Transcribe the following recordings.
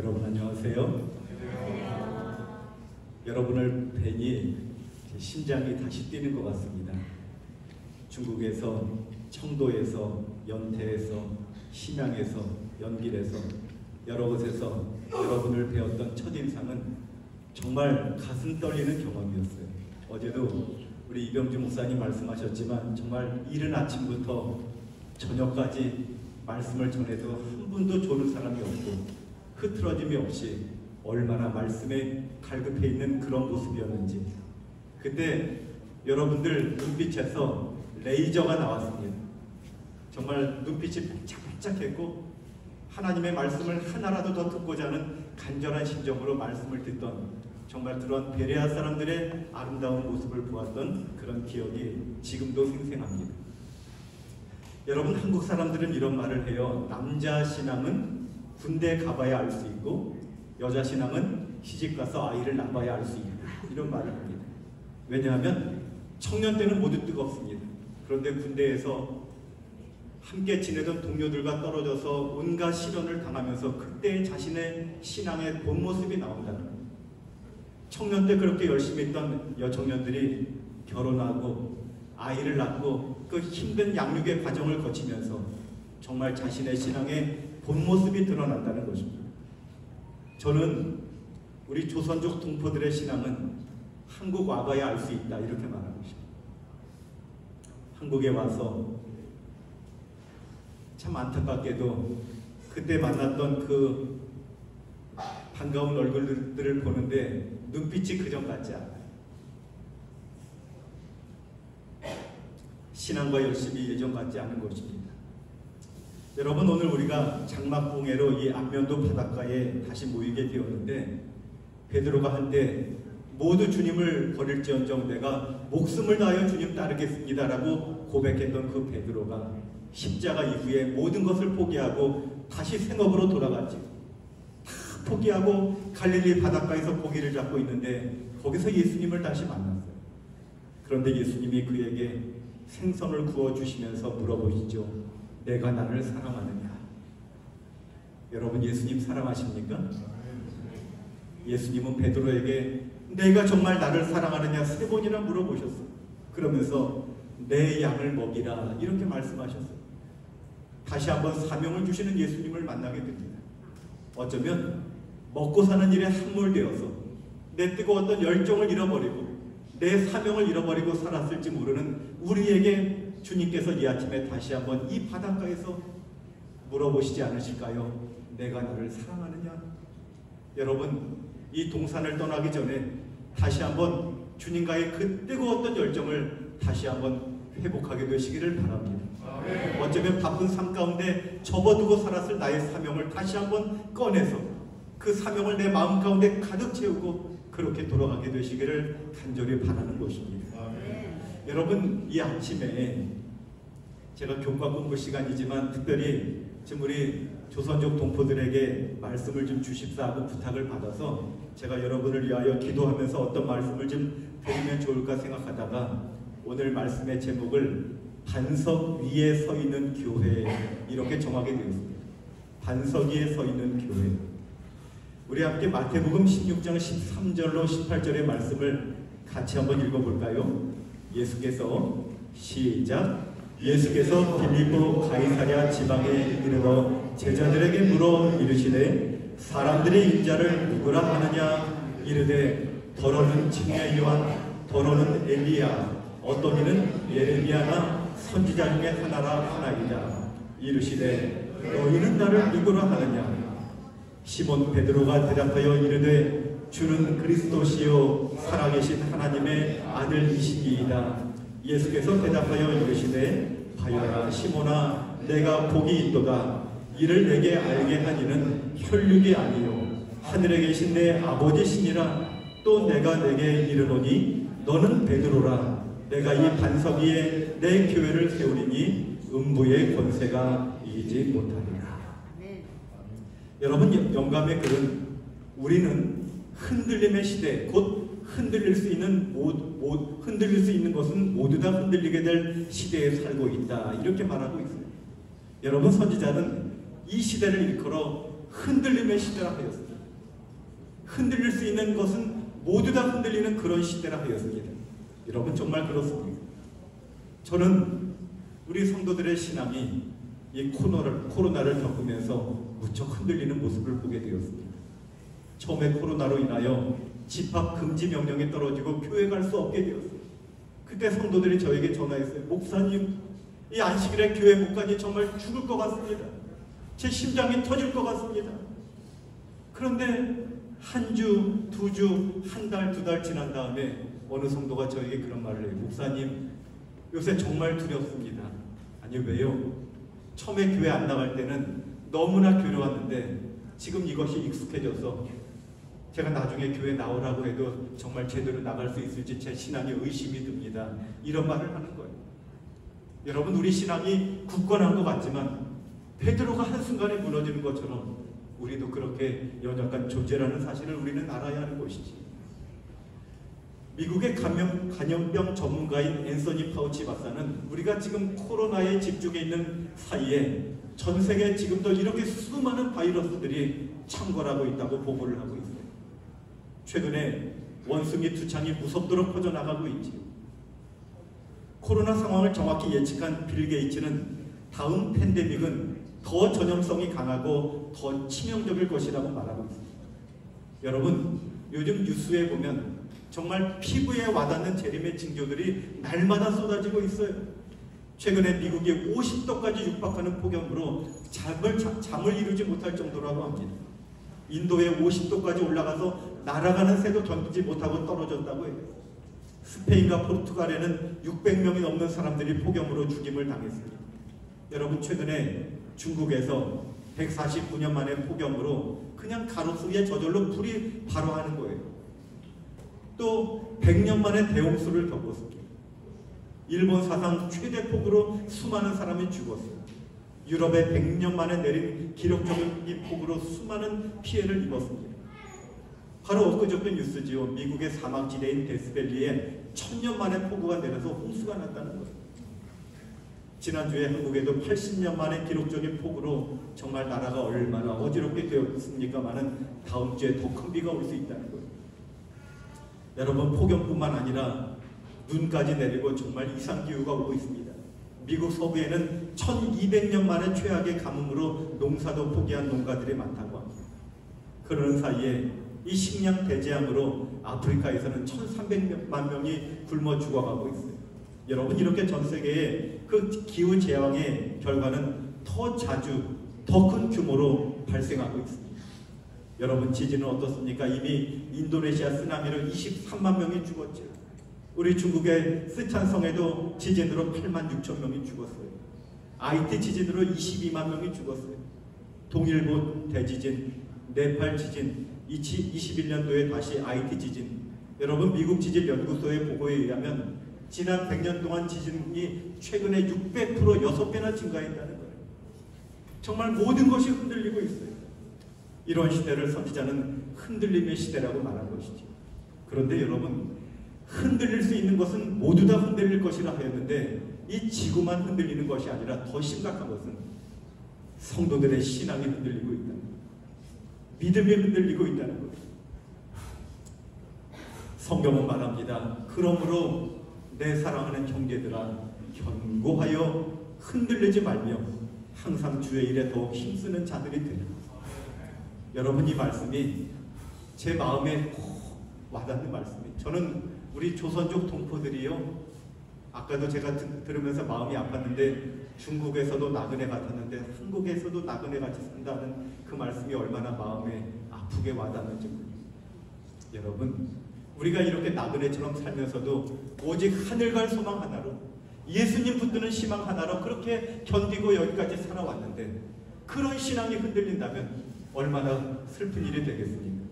여러분 안녕하세요. 여러분을 뵈니 심장이 다시 뛰는 것 같습니다. 중국에서, 청도에서, 연태에서, 심양에서, 연길에서 여러 곳에서 여러분을 배웠던 첫인상은 정말 가슴 떨리는 경험이었어요. 어제도 우리 이병주 목사님 말씀하셨지만 정말 이른 아침부터 저녁까지 말씀을 전해도 한 분도 조는 사람이 없고 흐트러짐이 없이 얼마나 말씀에 갈급해 있는 그런 모습이었는지, 그때 여러분들 눈빛에서 레이저가 나왔습니다. 정말 눈빛이 반짝반짝했고 하나님의 말씀을 하나라도 더 듣고자 하는 간절한 심정으로 말씀을 듣던 정말 그런 베레아 사람들의 아름다운 모습을 보았던 그런 기억이 지금도 생생합니다. 여러분, 한국 사람들은 이런 말을 해요. 남자 신앙은 군대 가봐야 알 수 있고 여자 신앙은 시집가서 아이를 낳아야 알 수 있다, 이런 말을 합니다. 왜냐하면 청년 때는 모두 뜨겁습니다. 그런데 군대에서 함께 지내던 동료들과 떨어져서 온갖 시련을 당하면서 그때 자신의 신앙의 본 모습이 나온다는 겁니다. 청년 때 그렇게 열심히 했던 여청년들이 결혼하고 아이를 낳고 그 힘든 양육의 과정을 거치면서 정말 자신의 신앙의 본 모습이 드러난다는 것입니다. 저는 우리 조선족 동포들의 신앙은 한국 와봐야 알 수 있다, 이렇게 말하고 싶어요. 한국에 와서 참 안타깝게도 그때 만났던 그 반가운 얼굴들을 보는데 눈빛이 그전 같지 않아요. 신앙과 열심이 예전 같지 않은 것입니다. 여러분, 오늘 우리가 장막봉회로 이 안면도 바닷가에 다시 모이게 되었는데, 베드로가 한때 모두 주님을 버릴지언정 내가 목숨을 다하여 주님 따르겠습니다 라고 고백했던 그 베드로가 십자가 이후에 모든 것을 포기하고 다시 생업으로 돌아갔지. 다 포기하고 갈릴리 바닷가에서 고기를 잡고 있는데 거기서 예수님을 다시 만났어요. 그런데 예수님이 그에게 생선을 구워주시면서 물어보시죠. 내가 나를 사랑하느냐? 여러분, 예수님 사랑하십니까? 예수님은 베드로에게 내가 정말 나를 사랑하느냐 3번이나 물어보셨어요. 그러면서 내 양을 먹이라, 이렇게 말씀하셨어요. 다시 한번 사명을 주시는 예수님을 만나게 됩니다. 어쩌면 먹고 사는 일에 함몰되어서 내 뜨거웠던 열정을 잃어버리고 내 사명을 잃어버리고 살았을지 모르는 우리에게 주님께서 이 아침에 다시 한번 이 바닷가에서 물어보시지 않으실까요? 내가 너를 사랑하느냐? 여러분, 이 동산을 떠나기 전에 다시 한번 주님과의 그 뜨거웠던 열정을 다시 한번 회복하게 되시기를 바랍니다. 어쩌면 바쁜 삶 가운데 접어두고 살았을 나의 사명을 다시 한번 꺼내서 그 사명을 내 마음 가운데 가득 채우고 그렇게 돌아가게 되시기를 간절히 바라는 것입니다. 여러분, 이 아침에 제가 교과 공부 시간이지만 특별히 지금 우리 조선족 동포들에게 말씀을 좀 주십사 하고 부탁을 받아서 제가 여러분을 위하여 기도하면서 어떤 말씀을 좀 드리면 좋을까 생각하다가 오늘 말씀의 제목을 반석 위에 서 있는 교회, 이렇게 정하게 되었습니다. 반석 위에 서 있는 교회. 우리 함께 마태복음 16장 13절로 18절의 말씀을 같이 한번 읽어볼까요? 예수께서 시작. 예수께서 빌립보 가이사랴 지방에 이르러 제자들에게 물어 이르시되 사람들이 인자를 누구라 하느냐? 이르되 더러는 침례 요한, 더러는 엘리야, 어떤 이는 예레미야나 선지자 중에 하나라 하나이다. 이르시되 너희는 나를 누구라 하느냐? 시몬 베드로가 대답하여 이르되 주는 그리스도시요 살아계신 하나님의 아들이시니이다. 예수께서 대답하여 이르시되 바요라 시몬아, 내가 복이 있도다. 이를 내게 알게 하니는 혈육이 아니요 하늘에 계신 내 아버지시니라. 또 내가 내게 이르노니 너는 베드로라. 내가 이 반석 위에 내 교회를 세우리니 음부의 권세가 이기지 못하리라. 여러분, 영감의 글은 우리는 흔들림의 시대, 곧 흔들릴 수 있는 것은 모두 다 흔들리게 될 시대에 살고 있다, 이렇게 말하고 있어요. 여러분, 선지자는 이 시대를 일컬어 흔들림의 시대라 하였습니다. 흔들릴 수 있는 것은 모두 다 흔들리는 그런 시대라 하였습니다. 여러분 정말 그렇습니다. 저는 우리 성도들의 신앙이 이 코로나를 겪으면서 무척 흔들리는 모습을 보게 되었습니다. 처음에 코로나로 인하여 집합 금지 명령이 떨어지고 교회 갈 수 없게 되었어요. 그때 성도들이 저에게 전화했어요. 목사님, 이 안식일에 교회 못 가니 정말 죽을 것 같습니다. 제 심장이 터질 것 같습니다. 그런데 한 주, 두 주, 한 달, 두 달 지난 다음에 어느 성도가 저에게 그런 말을 해요. 목사님, 요새 정말 두렵습니다. 아니 왜요? 처음에 교회 안 나갈 때는 너무나 괴로웠는데 지금 이것이 익숙해져서 제가 나중에 교회 나오라고 해도 정말 제대로 나갈 수 있을지 제 신앙에 의심이 듭니다. 이런 말을 하는 거예요. 여러분, 우리 신앙이 굳건한 것 같지만 베드로가 한순간에 무너지는 것처럼 우리도 그렇게 연약한 존재라는 사실을 우리는 알아야 하는 것이지. 미국의 감염병 전문가인 앤서니 파우치 박사는 우리가 지금 코로나에 집중해 있는 사이에 전 세계에 지금도 이렇게 수많은 바이러스들이 창궐하고 있다고 보고를 하고 있어요. 최근에 원숭이 두창이 무섭도록 퍼져나가고 있지요. 코로나 상황을 정확히 예측한 빌 게이츠는 다음 팬데믹은 더 전염성이 강하고 더 치명적일 것이라고 말하고 있습니다. 여러분, 요즘 뉴스에 보면 정말 피부에 와닿는 재림의 징조들이 날마다 쏟아지고 있어요. 최근에 미국이 50도까지 육박하는 폭염으로 잠을 이루지 못할 정도라고 합니다. 인도에 50도까지 올라가서 날아가는 새도 견디지 못하고 떨어졌다고 해요. 스페인과 포르투갈에는 600명이 넘는 사람들이 폭염으로 죽임을 당했습니다. 여러분, 최근에 중국에서 149년 만에 폭염으로 그냥 가로수에 저절로 불이 발화하는 거예요. 또 100년 만에 대홍수를 겪었습니다. 일본 사상 최대 폭우로 수많은 사람이 죽었어요. 유럽에 100년 만에 내린 기록적인 폭우로 수많은 피해를 입었습니다. 바로 엊그저께 뉴스지요. 미국의 사막지대인 데스밸리에 1000년 만에 폭우가 내려서 홍수가 났다는 거예요. 지난주에 한국에도 80년 만에 기록적인 폭우로 정말 나라가 얼마나 어지럽게 되었습니까마는 다음 주에 더 큰 비가 올 수 있다는 거예요. 여러분, 폭염뿐만 아니라 눈까지 내리고 정말 이상기후가 오고 있습니다. 미국 서부에는 1200년 만에 최악의 가뭄으로 농사도 포기한 농가들이 많다고 합니다. 그러는 사이에 이 식량 대재앙으로 아프리카에서는 1300만 명이 굶어 죽어가고 있어요. 여러분, 이렇게 전 세계의 그 기후 재앙의 결과는 더 자주, 더 큰 규모로 발생하고 있습니다. 여러분, 지진은 어떻습니까? 이미 인도네시아 쓰나미로 23만 명이 죽었죠. 우리 중국의 스촨성에도 지진으로 8만 6천 명이 죽었어요. 아이티 지진으로 22만 명이 죽었어요. 동일본 대지진, 네팔 지진, 21년도에 다시 아이티 지진. 여러분, 미국 지진연구소의 보고에 의하면 지난 100년 동안 지진이 최근에 600% 6배나 증가했다는 거예요. 정말 모든 것이 흔들리고 있어요. 이런 시대를 선지자는 흔들림의 시대라고 말한 것이죠. 그런데 여러분, 흔들릴 수 있는 것은 모두 다 흔들릴 것이라 하였는데 이 지구만 흔들리는 것이 아니라 더 심각한 것은 성도들의 신앙이 흔들리고 있다는 거예요. 믿음이 흔들리고 있다는 거예요. 성경은 말합니다. 그러므로 내 사랑하는 형제들아, 견고하여 흔들리지 말며 항상 주의 일에 더욱 힘쓰는 자들이 되라. 여러분, 이 말씀이 제 마음에 꼭 와닿는 말씀이에요. 저는 우리 조선족 동포들이요, 아까도 제가 들으면서 마음이 아팠는데 중국에서도 나그네 같았는데 한국에서도 나그네 같이 산다는 그 말씀이 얼마나 마음에 아프게 와닿는지 모릅니다. 여러분, 우리가 이렇게 나그네처럼 살면서도 오직 하늘 갈 소망 하나로, 예수님 붙드는 희망 하나로 그렇게 견디고 여기까지 살아왔는데 그런 신앙이 흔들린다면 얼마나 슬픈 일이 되겠습니까?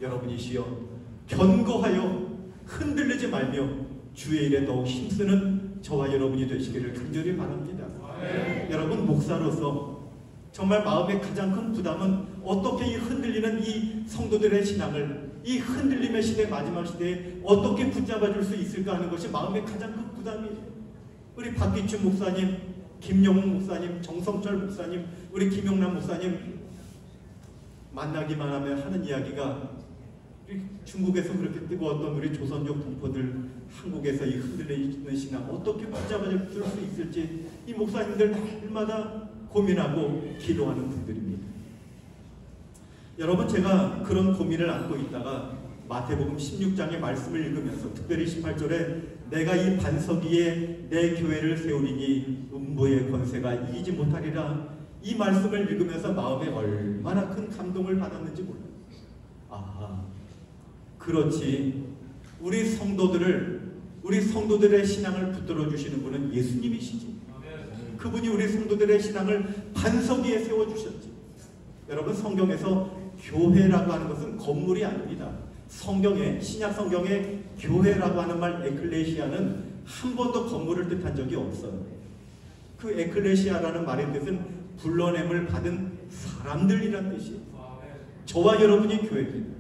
여러분이시여, 견고하여 흔들리지 말며 주의 일에 더욱 힘쓰는 저와 여러분이 되시기를 간절히 바랍니다. 여러분, 목사로서 정말 마음의 가장 큰 부담은 어떻게 이 흔들리는 이 성도들의 신앙을 이 흔들림의 시대, 마지막 시대에 어떻게 붙잡아 줄 수 있을까 하는 것이 마음의 가장 큰 부담이에요. 우리 박기춘 목사님, 김영웅 목사님, 정성철 목사님, 우리 김용남 목사님 만나기만 하면 하는 이야기가 중국에서 그렇게 뜨거웠던 우리 조선족 동포들, 한국에서 이 흔들리는 신앙 어떻게 붙잡아줄 수 있을지 이 목사님들 날마다 고민하고 기도하는 분들입니다. 여러분, 제가 그런 고민을 안고 있다가 마태복음 16장의 말씀을 읽으면서 특별히 18절에 내가 이 반석 위에 내 교회를 세우리니 음부의 권세가 이기지 못하리라, 이 말씀을 읽으면서 마음에 얼마나 큰 감동을 받았는지 몰라요. 아하, 그렇지. 우리 성도들의 신앙을 붙들어 주시는 분은 예수님이시지. 그분이 우리 성도들의 신앙을 반석 위에 세워주셨지. 여러분, 성경에서 교회라고 하는 것은 건물이 아닙니다. 신약 성경에 교회라고 하는 말 에클레시아는 한 번도 건물을 뜻한 적이 없어요. 그 에클레시아라는 말의 뜻은 불러냄을 받은 사람들이란 뜻이에요. 저와 여러분이 교회입니다.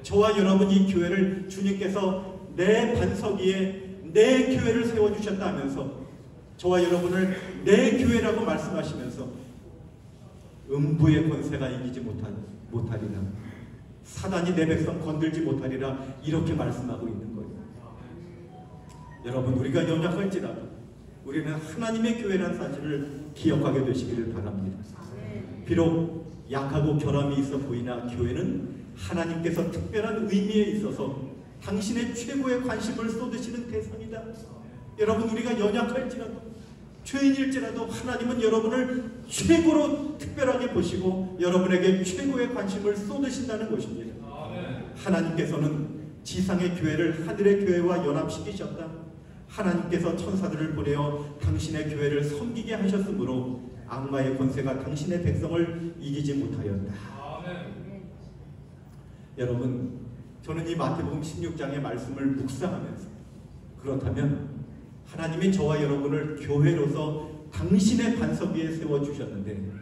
저와 여러분이 교회를 주님께서 내 반석 위에 내 교회를 세워주셨다 하면서 저와 여러분을 내 교회라고 말씀하시면서 음부의 권세가 이기지 못하리라, 사단이 내 백성 건들지 못하리라, 이렇게 말씀하고 있는 거예요. 여러분, 우리가 연약할지라도 우리는 하나님의 교회라는 사실을 기억하게 되시기를 바랍니다. 비록 약하고 결함이 있어 보이나 교회는 하나님께서 특별한 의미에 있어서 당신의 최고의 관심을 쏟으시는 대상이다. 여러분, 우리가 연약할지라도 죄인일지라도 하나님은 여러분을 최고로 특별하게 보시고 여러분에게 최고의 관심을 쏟으신다는 것입니다. 하나님께서는 지상의 교회를 하늘의 교회와 연합시키셨다. 하나님께서 천사들을 보내어 당신의 교회를 섬기게 하셨으므로 악마의 권세가 당신의 백성을 이기지 못하였다. 여러분, 저는 이 마태복음 16장의 말씀을 묵상하면서, 그렇다면 하나님이 저와 여러분을 교회로서 당신의 반석 위에 세워주셨는데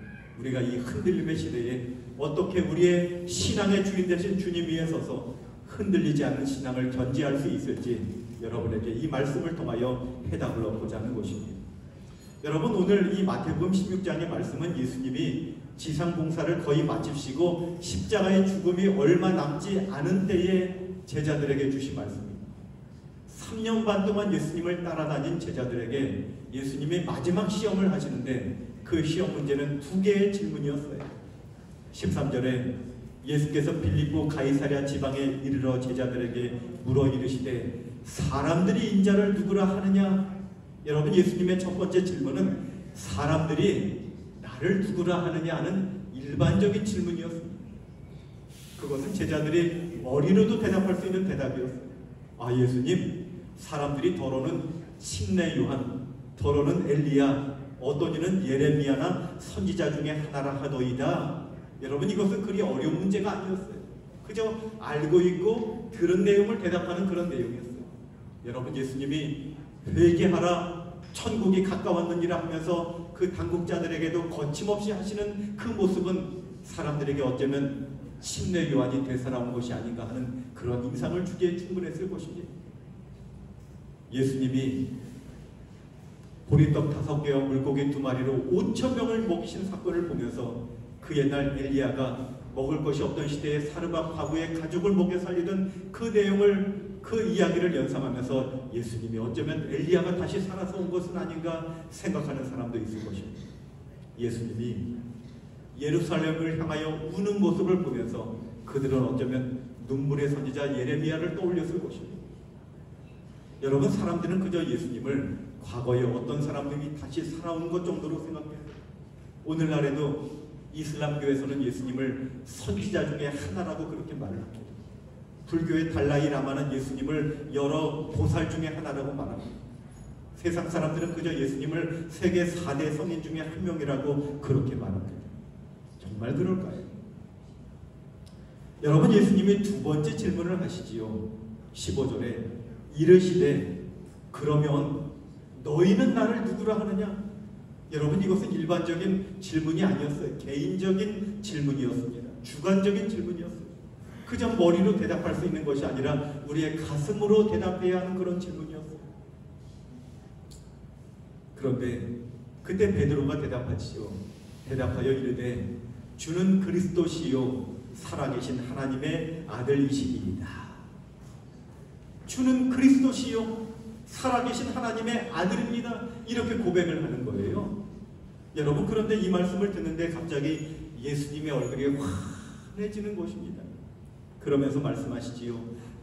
우리가 이 흔들림의 시대에 어떻게 우리의 신앙의 주인 되신 주님 위에 서서 흔들리지 않는 신앙을 견지할 수 있을지 여러분에게 이 말씀을 통하여 해답을 얻고자 하는 것입니다. 여러분, 오늘 이 마태복음 16장의 말씀은 예수님이 지상봉사를 거의 마치시고 십자가의 죽음이 얼마 남지 않은 때에 제자들에게 주신 말씀입니다. 3년 반 동안 예수님을 따라다닌 제자들에게 예수님이 마지막 시험을 하시는데 그 시험 문제는 2개의 질문이었어요. 13절에 예수께서 빌립보 가이사랴 지방에 이르러 제자들에게 물어 이르시되 사람들이 인자를 누구라 하느냐? 여러분, 예수님의 첫 번째 질문은 사람들이 나를 누구라 하느냐 하는 일반적인 질문이었습니다. 그것은 제자들이 머리로도 대답할 수 있는 대답이었어요. 아, 예수님, 사람들이 더러는 침례 요한, 더러는 엘리야, 어떤 이는 예레미야나 선지자 중에 하나라 하더이다. 여러분, 이것은 그리 어려운 문제가 아니었어요. 그저 알고 있고 들은 내용을 대답하는 그런 내용이었어요. 여러분, 예수님이 회개하라, 천국이 가까웠느니라 하면서 그 당국자들에게도 거침없이 하시는 그 모습은 사람들에게 어쩌면 침례 요한이 되살아온 것이 아닌가 하는 그런 인상을 주기에 충분했을 것입니다. 예수님이 보리떡 5개와 물고기 2마리로 5,000명을 먹이신 사건을 보면서 그 옛날 엘리야가 먹을 것이 없던 시대에 사르밧 과부의 가족을 먹여 살리던 그 내용을, 그 이야기를 연상하면서 예수님이 어쩌면 엘리야가 다시 살아서 온 것은 아닌가 생각하는 사람도 있을 것입니다. 예수님이 예루살렘을 향하여 우는 모습을 보면서 그들은 어쩌면 눈물의 선지자 예레미야를 떠올렸을 것입니다. 여러분, 사람들은 그저 예수님을 과거에 어떤 사람들이 다시 살아오는 것 정도로 생각해요. 오늘날에도 이슬람교에서는 예수님을 선지자 중에 하나라고 그렇게 말을 합니다. 불교의 달라이 라마는 예수님을 여러 보살 중에 하나라고 말합니다. 세상 사람들은 그저 예수님을 세계 4대 성인 중에 한 명이라고 그렇게 말합니다. 정말 그럴까요? 여러분, 예수님이 2번째 질문을 하시지요. 15절에 이르시되 그러면 너희는 나를 누구라 하느냐? 여러분, 이것은 일반적인 질문이 아니었어요. 개인적인 질문이었습니다. 주관적인 질문이었어요. 그저 머리로 대답할 수 있는 것이 아니라 우리의 가슴으로 대답해야 하는 그런 질문이었어요. 그런데 그때 베드로가 대답하지요. 대답하여 이르되 주는 그리스도시요 살아계신 하나님의 아들이시니이다. 주는 그리스도시요 살아계신 하나님의 아들입니다. 이렇게 고백을 하는 거예요. 여러분, 그런데 이 말씀을 듣는데 갑자기 예수님의 얼굴이 환해지는 것입니다. 그러면서 말씀하시지요.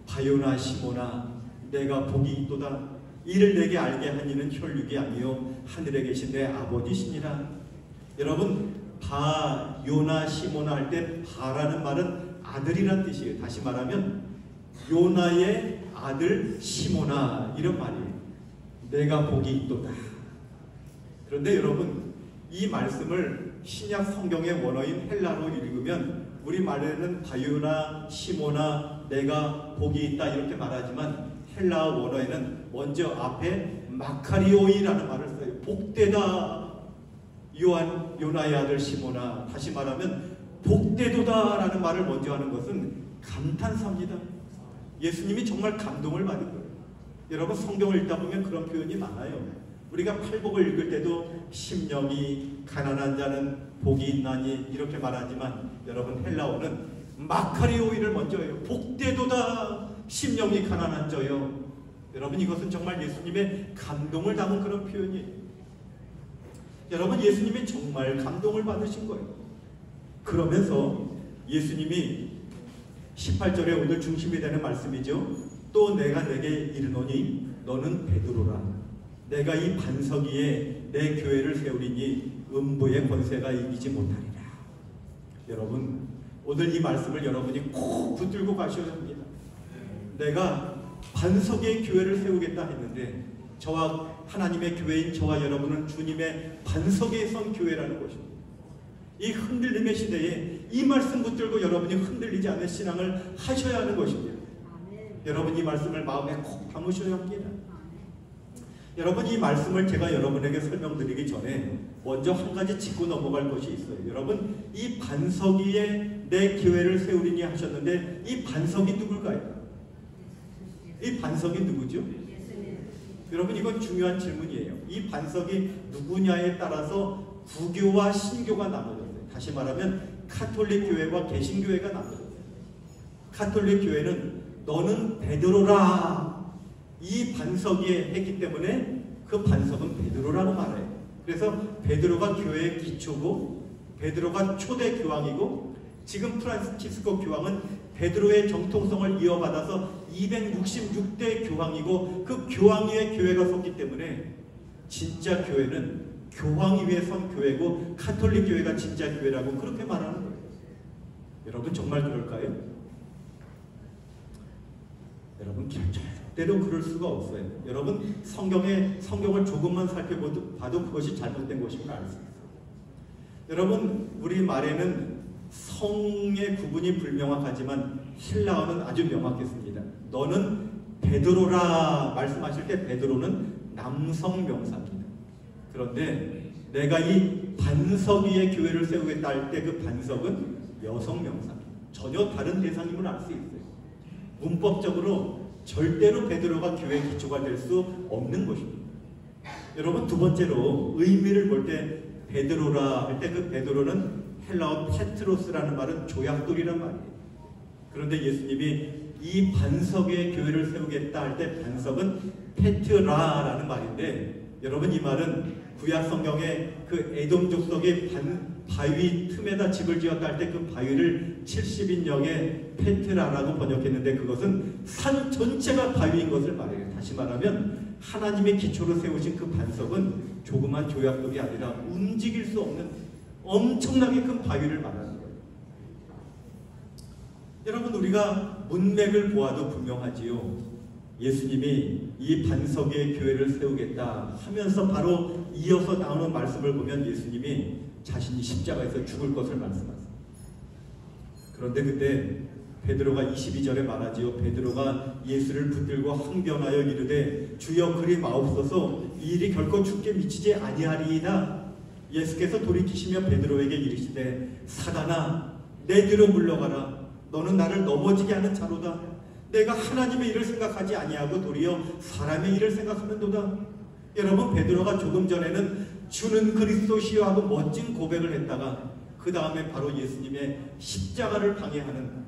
바요나 시모나 내가 복이 있도다. 이를 내게 알게 한 이는 혈육이 아니요 하늘에 계신 내 아버지시니라. 여러분, 바요나 시모나 할 때 바라는 말은 아들이란 뜻이에요. 다시 말하면 요나의 아들 시모나 이런 말이에요. 내가 복이 있도다. 그런데 여러분, 이 말씀을 신약 성경의 원어인 헬라로 읽으면 우리말에는 바요나 시모나 내가 복이 있다 이렇게 말하지만 헬라 원어에는 먼저 앞에 마카리오이라는 말을 써요. 복되다 요나의 아들 시모나. 다시 말하면 복되도다라는 말을 먼저 하는 것은 감탄사입니다. 예수님이 정말 감동을 받은 거예요. 여러분, 성경을 읽다 보면 그런 표현이 많아요. 우리가 팔복을 읽을 때도 심령이 가난한 자는 복이 있나니 이렇게 말하지만 여러분, 헬라어는 마카리오이를 먼저 해요. 복되도다 심령이 가난한 자요. 여러분, 이것은 정말 예수님의 감동을 담은 그런 표현이에요. 여러분, 예수님이 정말 감동을 받으신 거예요. 그러면서 예수님이 18절에 오늘 중심이 되는 말씀이죠. 또 내가 내게 이르노니 너는 베드로라. 내가 이 반석 위에 내 교회를 세우리니 음부의 권세가 이기지 못하리라. 여러분, 오늘 이 말씀을 여러분이 꼭 붙들고 가셔야 합니다. 내가 반석 위에 교회를 세우겠다 했는데 저와 하나님의 교회인 저와 여러분은 주님의 반석 위에 선 교회라는 것입니다. 이 흔들림의 시대에 이 말씀 붙들고 여러분이 흔들리지 않는 신앙을 하셔야 하는 것입니다. 여러분, 이 말씀을 마음에 꼭 담으셔야 합니다. 여러분, 이 말씀을 제가 여러분에게 설명드리기 전에 먼저 한 가지 짚고 넘어갈 것이 있어요. 여러분, 이 반석 위에 내 교회를 세우리니 하셨는데 이 반석이 누굴까요? 이 반석이 누구죠? 여러분, 이건 중요한 질문이에요. 이 반석이 누구냐에 따라서 부교와 신교가 나눠졌어요. 다시 말하면 카톨릭 교회와 개신교회가 나눠졌어요. 카톨릭 교회는 너는 베드로라 이 반석 위에 했기 때문에 그 반석은 베드로라고 말해요. 그래서 베드로가 교회의 기초고 베드로가 초대 교황이고 지금 프란치스코 교황은 베드로의 정통성을 이어받아서 266대 교황이고 그 교황 위에 교회가 섰기 때문에 진짜 교회는 교황 위에 선 교회고 카톨릭 교회가 진짜 교회라고 그렇게 말하는 거예요. 여러분, 정말 그럴까요? 여러분, 절대로 그럴 수가 없어요. 여러분, 성경을 조금만 살펴봐도 그것이 잘못된 것임을 알 수 있어요. 여러분, 우리 말에는 성의 구분이 불명확하지만 헬라어는 아주 명확했습니다. 너는 베드로라 말씀하실 때 베드로는 남성 명사입니다. 그런데 내가 이 반석 위에 교회를 세우겠다 할 때 그 반석은 여성 명사입니다. 전혀 다른 대상임을 알 수 있어요. 문법적으로 절대로 베드로가 교회의 기초가 될 수 없는 것입니다. 여러분, 두 번째로 의미를 볼 때 베드로라 할 때 그 베드로는 헬라어 페트로스라는 말은 조약돌이란 말이에요. 그런데 예수님이 이 반석에 교회를 세우겠다 할 때 반석은 페트라라는 말인데 여러분, 이 말은 구약 성경에 그 에돔 족속의 바위 틈에다 집을 지었다 할 때 그 바위를 70인역에 페트라라고 번역했는데 그것은 산 전체가 바위인 것을 말해요. 다시 말하면 하나님의 기초로 세우신 그 반석은 조그만 조약돌이 아니라 움직일 수 없는 엄청나게 큰 바위를 말하는 거예요. 여러분, 우리가 문맥을 보아도 분명하지요. 예수님이 이 반석 위에 교회를 세우겠다 하면서 바로 이어서 나오는 말씀을 보면 예수님이 자신이 십자가에서 죽을 것을 말씀하세요. 그런데 그때 베드로가 22절에 말하지요. 베드로가 예수를 붙들고 항변하여 이르되 주여 그리 마옵소서 이 일이 결코 주께 미치지 아니하리이다. 예수께서 돌이키시며 베드로에게 이르시되 사단아 내 뒤로 물러가라. 너는 나를 넘어지게 하는 자로다. 내가 하나님의 일을 생각하지 아니하고 도리어 사람의 일을 생각하는도다. 여러분, 베드로가 조금 전에는 주는 그리스도시요 하고 멋진 고백을 했다가 그 다음에 바로 예수님의 십자가를 방해하는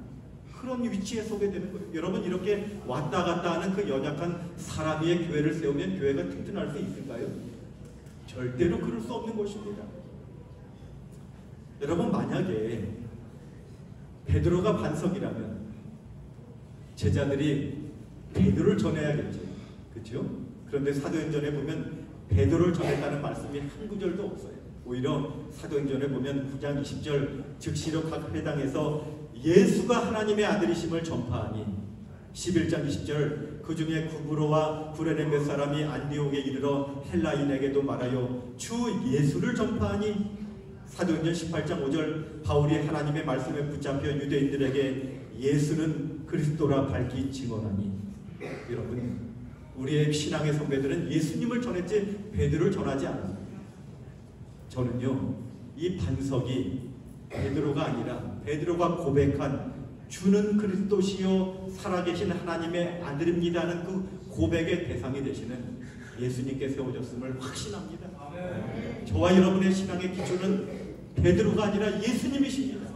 그런 위치에 서게 되는 거예요. 여러분, 이렇게 왔다 갔다 하는 그 연약한 사람 위에 교회를 세우면 교회가 튼튼할 수 있을까요? 절대로 그럴 수 없는 것입니다. 여러분, 만약에 베드로가 반석이라면 제자들이 베드로를 전해야겠죠. 그렇죠? 그런데 사도행전에 보면 베드로를 전했다는 말씀이 한 구절도 없어요. 오히려 사도행전에 보면 9장 20절 즉시로 각 회당에서 예수가 하나님의 아들이심을 전파하니 11장 20절 그 중에 구브로와 구레네 몇 사람이 안디옥에 이르러 헬라인에게도 말하여 주 예수를 전파하니 사도행전 18장 5절 바울이 하나님의 말씀에 붙잡혀 유대인들에게 예수는 그리스도라 밝히 증언하니. 여러분, 우리의 신앙의 선배들은 예수님을 전했지 베드로를 전하지 않았습니다. 저는요, 이 반석이 베드로가 아니라 베드로가 고백한 주는 그리스도시요 살아계신 하나님의 아들입니다는 그 고백의 대상이 되시는 예수님께 세워졌음을 확신합니다. 저와 여러분의 신앙의 기초는 베드로가 아니라 예수님이십니다.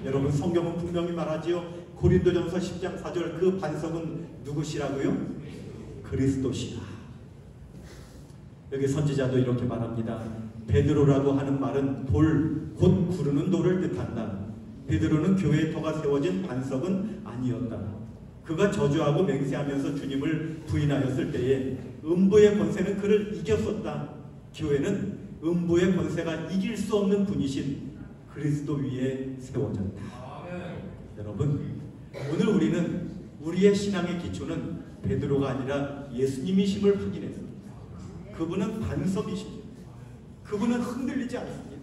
여러분, 성경은 분명히 말하지요. 고린도전서 10장 4절 그 반석은 누구시라고요? 그리스도시라. 여기 선지자도 이렇게 말합니다. 베드로라고 하는 말은 돌, 곧 구르는 돌을 뜻한다. 베드로는 교회의 터가 세워진 반석은 아니었다. 그가 저주하고 맹세하면서 주님을 부인하였을 때에 음부의 권세는 그를 이겼었다. 교회는 음부의 권세가 이길 수 없는 분이신 그리스도 위에 세워졌다. 여러분, 오늘 우리는 우리의 신앙의 기초는 베드로가 아니라 예수님이심을 확인했습니다. 그분은 반석이십니다. 그분은 흔들리지 않습니다.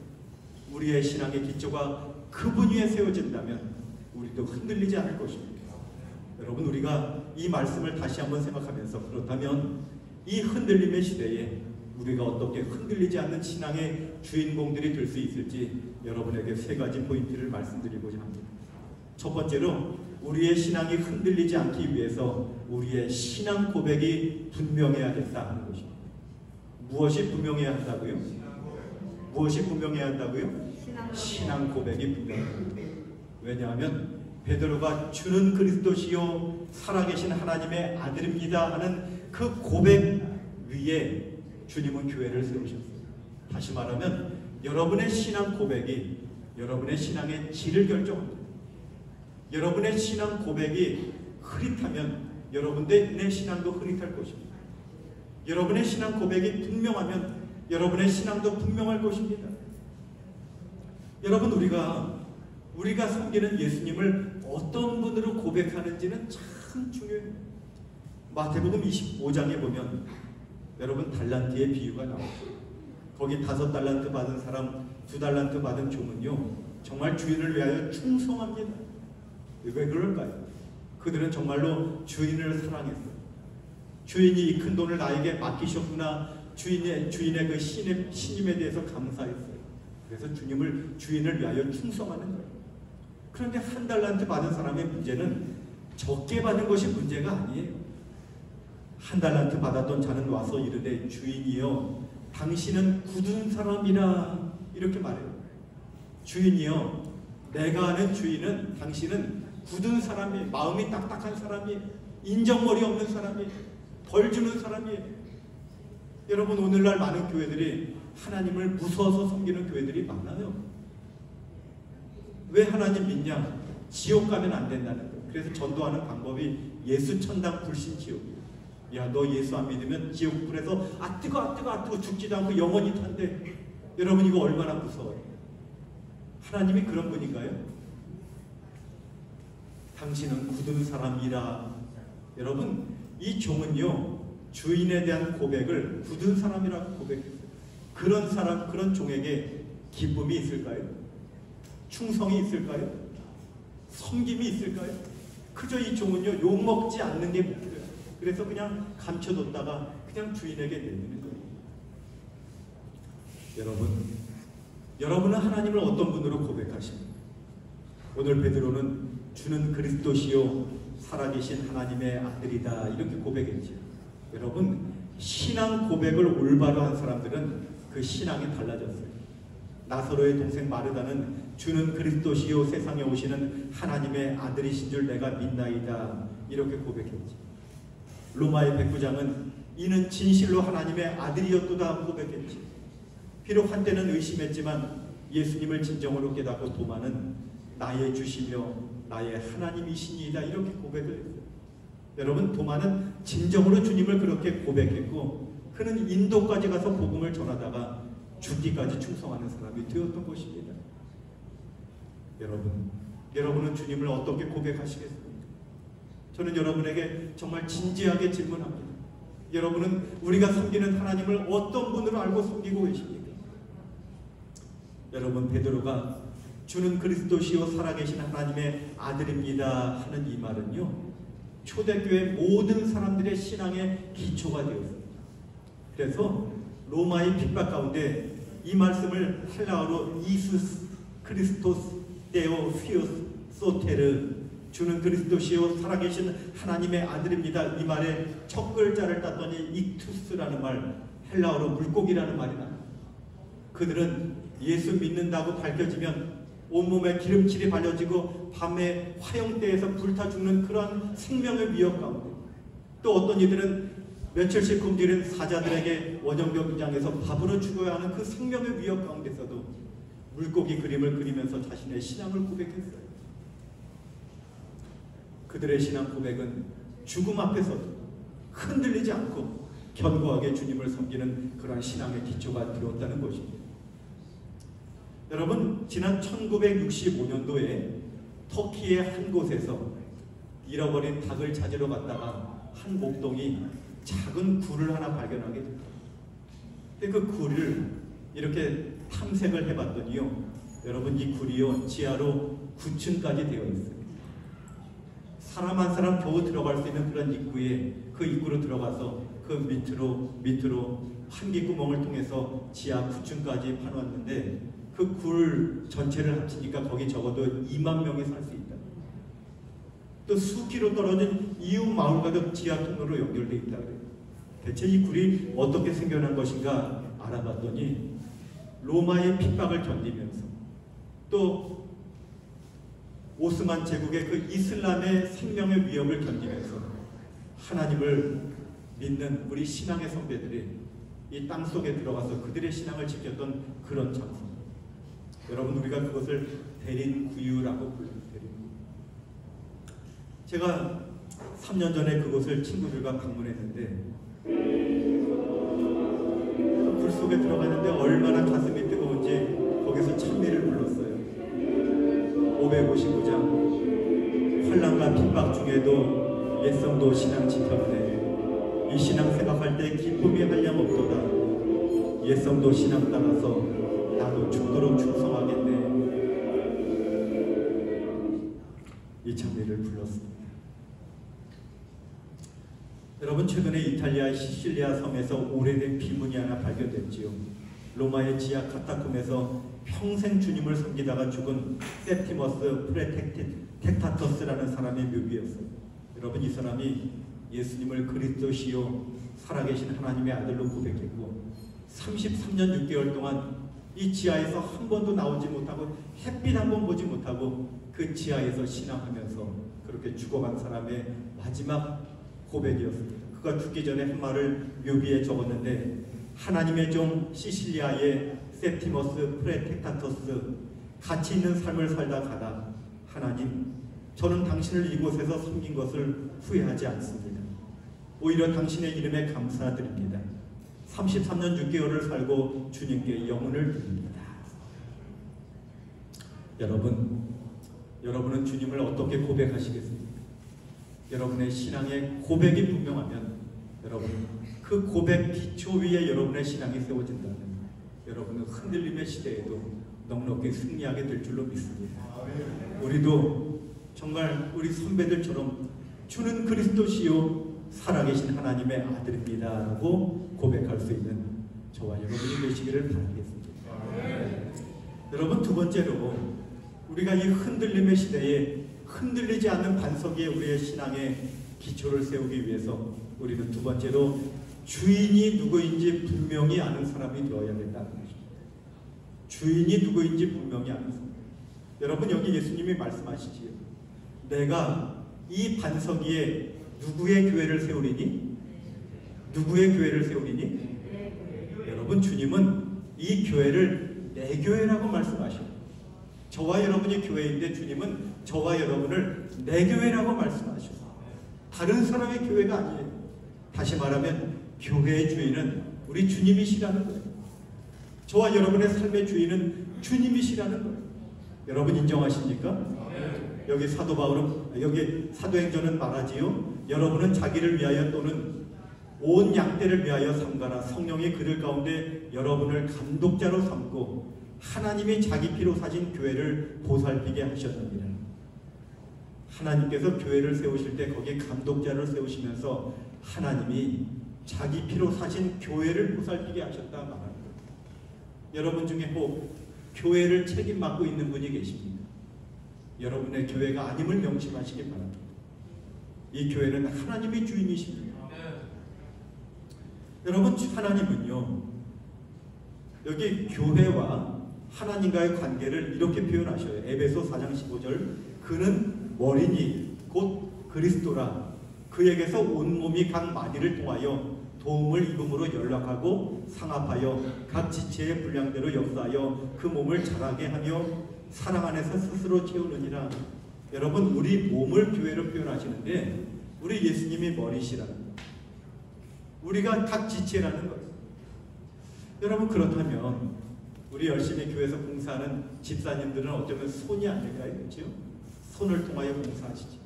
우리의 신앙의 기초가 그분 위에 세워진다면 우리도 흔들리지 않을 것입니다. 여러분, 우리가 이 말씀을 다시 한번 생각하면서 그렇다면 이 흔들림의 시대에 우리가 어떻게 흔들리지 않는 신앙의 주인공들이 될 수 있을지 여러분에게 세 가지 포인트를 말씀드리고자 합니다. 첫 번째로, 우리의 신앙이 흔들리지 않기 위해서 우리의 신앙 고백이 분명해야겠다 하는 것입니다. 무엇이 분명해야 한다고요? 무엇이 분명해야 한다고요? 신앙 고백이 분명합니다. 왜냐하면 베드로가 주는 그리스도시요 살아계신 하나님의 아들입니다 하는 그 고백 위에 주님은 교회를 세우셨습니다. 다시 말하면 여러분의 신앙 고백이 여러분의 신앙의 질을 결정합니다. 여러분의 신앙 고백이 흐릿하면 여러분의 신앙도 흐릿할 것입니다. 여러분의 신앙 고백이 분명하면 여러분의 신앙도 분명할 것입니다. 여러분, 우리가 섬기는 예수님을 어떤 분으로 고백하는지는 참 중요해요. 마태복음 25장에 보면 여러분 달란트의 비유가 나오죠. 거기 5달란트 받은 사람, 2달란트 받은 종은요 정말 주인을 위하여 충성합니다. 왜 그럴까요? 그들은 정말로 주인을 사랑했어요. 주인이 이 큰 돈을 나에게 맡기셨구나. 주인의 그 신임에 대해서 감사했어요. 그래서 주인을 위하여 충성하는 거예요. 그런데 1달란트 받은 사람의 문제는 적게 받은 것이 문제가 아니에요. 1달란트 받았던 자는 와서 이르되 주인이여 당신은 굳은 사람이라 이렇게 말해요. 주인이여, 내가 아는 주인은 당신은 굳은 사람이에요. 마음이 딱딱한 사람이에요. 인정머리 없는 사람이에요. 벌 주는 사람이에요. 여러분, 오늘날 많은 교회들이 하나님을 무서워서 섬기는 교회들이 많아요. 왜 하나님 믿냐? 지옥 가면 안 된다는 거예요. 그래서 전도하는 방법이 예수 천당 불신 지옥이에요. 야, 너 예수 안 믿으면 지옥 불에서 아 뜨거 죽지도 않고 영원히 탄대. 여러분, 이거 얼마나 무서워요. 하나님이 그런 분인가요? 당신은 굳은 사람이라. 여러분, 이 종은요 주인에 대한 고백을 굳은 사람이라고 고백했어요. 그런 사람, 그런 종에게 기쁨이 있을까요? 충성이 있을까요? 섬김이 있을까요? 그저 이 종은요 욕먹지 않는 게 목표예요. 그래서 그냥 감춰뒀다가 그냥 주인에게 내리는 거예요. 여러분은 하나님을 어떤 분으로 고백하십니까? 오늘 베드로는 주는 그리스도시요 살아계신 하나님의 아들이다 이렇게 고백했죠. 여러분, 신앙 고백을 올바로 한 사람들은 그 신앙이 달라졌어요. 나사로의 동생 마르다는 주는 그리스도시요 세상에 오시는 하나님의 아들이신 줄 내가 믿나이다 이렇게 고백했지. 로마의 백부장은 이는 진실로 하나님의 아들이었도다 고백했지. 비록 한때는 의심했지만 예수님을 진정으로 깨닫고 도마는 나의 주시며 나의 하나님이시니이다 이렇게 고백을 했어요. 여러분, 도마는 진정으로 주님을 그렇게 고백했고 그는 인도까지 가서 복음을 전하다가 죽기까지 충성하는 사람이 되었던 것입니다. 여러분은 주님을 어떻게 고백하시겠습니까? 저는 여러분에게 정말 진지하게 질문합니다. 여러분은 우리가 섬기는 하나님을 어떤 분으로 알고 섬기고 계십니까? 여러분, 베드로가 주는 그리스도시요 살아계신 하나님의 아들입니다 하는 이 말은요, 초대교회 모든 사람들의 신앙의 기초가 되었습니다. 그래서 로마의 핍박 가운데 이 말씀을 헬라어로 이수스 크리스토스 데오 휘오스 소테르, 주는 그리스도시요 살아계신 하나님의 아들입니다, 이 말의 첫 글자를 땄더니 익투스라는 말, 헬라어로 물고기라는 말이 나옵니다. 그들은 예수 믿는다고 밝혀지면 온몸에 기름칠이 발려지고 밤에 화형대에서 불타 죽는 그러한 생명의 위협 가운데, 또 어떤 이들은 며칠씩 굶주린 사자들에게 원정병장에서 밥으로 죽어야 하는 그 생명의 위협 가운데서도 물고기 그림을 그리면서 자신의 신앙을 고백했어요. 그들의 신앙 고백은 죽음 앞에서도 흔들리지 않고 견고하게 주님을 섬기는 그러한 신앙의 기초가 되었다는 것입니다. 여러분, 지난 1965년도에 터키의 한 곳에서 잃어버린 닭을 찾으러 갔다가 한 목동이 작은 굴을 하나 발견하게 됩니다. 그 굴을 이렇게 탐색을 해봤더니요, 여러분, 이 굴이요 지하로 9층까지 되어 있어요. 사람 한 사람 겨우 들어갈 수 있는 그런 입구에, 그 입구로 들어가서 그 밑으로 환기구멍을 통해서 지하 9층까지 파놓았는데 그 굴 전체를 합치니까 거기 적어도 2만 명이 살 수 있다. 또 수키로 떨어진 이웃 마을과도 지하 통로로 연결되어 있다 그래요. 대체 이 굴이 어떻게 생겨난 것인가 알아봤더니 로마의 핍박을 견디면서 또 오스만 제국의 그 이슬람의 생명의 위협을 견디면서 하나님을 믿는 우리 신앙의 선배들이 이 땅 속에 들어가서 그들의 신앙을 지켰던 그런 장소. 여러분, 우리가 그것을 대린구유라고 불러요. 대린구유. 제가 3년 전에 그곳을 친구들과 방문했는데 굴 속에 들어갔는데 얼마나 가슴이 뜨거운지 거기서 찬미를 불렀어요. 559장 환난과 핍박 중에도 옛성도 신앙 지켰네. 이 신앙 생각할 때 기쁨이 한량 없도다. 옛성도 신앙 따라서 나도 죽도록 충성하겠네. 이 찬미를 불렀습니다. 여러분, 최근에 이탈리아 시실리아 섬에서 오래된 비문이 하나 발견됐지요. 로마의 지하 카타콤에서 평생 주님을 섬기다가 죽은 세프티머스 프레텍타터스라는 사람의 묘비였어요. 여러분, 이 사람이 예수님을 그리스도시요 살아계신 하나님의 아들로 고백했고 33년 6개월 동안 이 지하에서 한 번도 나오지 못하고 햇빛 한 번 보지 못하고 그 지하에서 신앙하면서 그렇게 죽어간 사람의 마지막 고백이었습니다. 그가 죽기 전에 한 말을 묘비에 적었는데, 하나님의 종 시실리아의 세프티머스 프레텍타터스, 가치 있는 삶을 살다 가다 하나님, 저는 당신을 이곳에서 섬긴 것을 후회하지 않습니다. 오히려 당신의 이름에 감사드립니다. 33년 6개월을 살고 주님께 영혼을 드립니다. 여러분은 주님을 어떻게 고백하시겠습니까? 여러분의 신앙의 고백이 분명하면 여러분 그 고백 기초 위에 여러분의 신앙이 세워진다면 여러분은 흔들림의 시대에도 넉넉히 승리하게 될 줄로 믿습니다. 우리도 정말 우리 선배들처럼 주는 그리스도시요 살아계신 하나님의 아들입니다 라고 고백할 수 있는 저와 여러분이 되시기를 바라겠습니다. 여러분, 두 번째로 우리가 이 흔들림의 시대에 흔들리지 않는 반석 위에 우리의 신앙의 기초를 세우기 위해서 우리는 두 번째로 주인이 누구인지 분명히 아는 사람이 되어야 된다는 것입니다. 주인이 누구인지 분명히 알았습니다. 여러분, 여기 예수님이 말씀하시지요. 내가 이 반석 위에 누구의 교회를 세우리니? 누구의 교회를 세우리니? 여러분, 주님은 이 교회를 내 교회라고 말씀하셔요. 저와 여러분이 교회인데 주님은 저와 여러분을 내 교회라고 말씀하셔요. 다른 사람의 교회가 아니에요. 다시 말하면 교회의 주인은 우리 주님이시라는 거예요. 저와 여러분의 삶의 주인은 주님이시라는 거예요. 여러분 인정하십니까? 여기 사도 바울은, 여기 사도행전은 말하지요. 여러분은 자기를 위하여 또는 온 양떼를 위하여 삼가라. 성령이 그들 가운데 여러분을 감독자로 삼고 하나님이 자기 피로 사신 교회를 보살피게 하셨느니라. 하나님께서 교회를 세우실 때 거기에 감독자를 세우시면서 하나님이 자기 피로 사신 교회를 보살피게 하셨다 말하는 거예요. 여러분 중에 꼭 교회를 책임 맡고 있는 분이 계십니까? 여러분의 교회가 아님을 명심하시기 바랍니다. 이 교회는 하나님이 주인이십니다. 여러분, 하나님은요, 여기 교회와 하나님과의 관계를 이렇게 표현하셔요. 에베소 4장 15절, 그는 머리니 곧 그리스도라. 그에게서 온몸이 각 마디를 통하여 도움을 입음으로 연락하고 상합하여 각 지체의 분량대로 역사하여 그 몸을 자라게 하며 사랑 안에서 스스로 채우느니라. 여러분, 우리 몸을 교회로 표현하시는데 우리 예수님이 머리시라는 거예요. 우리가 각 지체라는 거예요. 여러분, 그렇다면 우리 열심히 교회에서 봉사하는 집사님들은 어쩌면 손이 아닐까요? 그렇죠? 손을 통하여 봉사하시지.